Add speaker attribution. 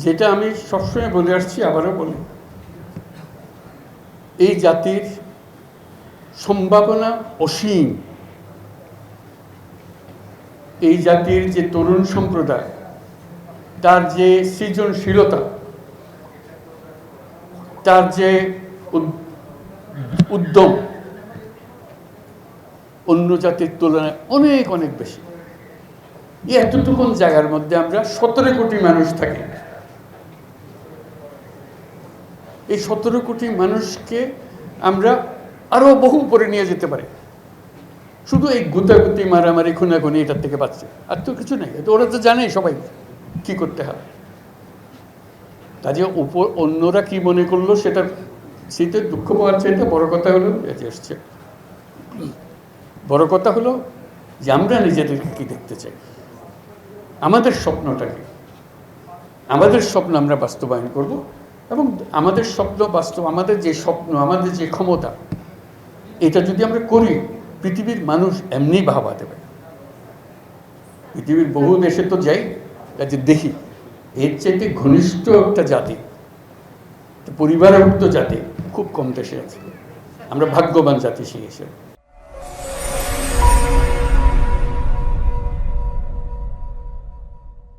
Speaker 1: যেটা আমি সবসময় বলে আসছি, আবারও বলি, এই জাতির সম্ভাবনা অসীম। এই জাতির যে তরুণ সম্প্রদায়, তার যে সৃজনশীলতা, তার যে উদ্যম অন্য জাতির তুলনায় অনেক অনেক বেশি। এতটুকুন জায়গার মধ্যে আমরা 17 কোটি মানুষ থাকি। এই 17 কোটি মানুষকে আমরা আরো বহু উপরে নিয়ে যেতে পারি, শুধু এই গুতাগুতি মারামারি খুনাখুনি এটার থেকে বাঁচছে, আর তো কিছু নেই। তো ওরা তো জানে সবাই কি করতে হবে। কাজে উপর অন্যরা কি মনে করলো সেটা শীতের দুঃখ পাওয়ার চাইতে বড় কথা হলো এসছে, বড় কথা হলো যে আমরা নিজেদেরকে কি দেখতে চাই, আমাদের স্বপ্নটা কি, আমাদের স্বপ্ন আমরা বাস্তবায়ন করব। এবং আমাদের স্বপ্ন বাস্তব, আমাদের যে স্বপ্ন, আমাদের যে ক্ষমতা, এটা যদি আমরা করি, পৃথিবীর মানুষ এমনি ভাবা দেবে। পৃথিবীর বহু দেশে তো যাই, কাজে দেখি এর চাইতে ঘনিষ্ঠ একটা জাতি, পরিবারভুক্ত জাতি খুব কম দেশে আছে। আমরা ভাগ্যবান জাতি সেই হিসেবে।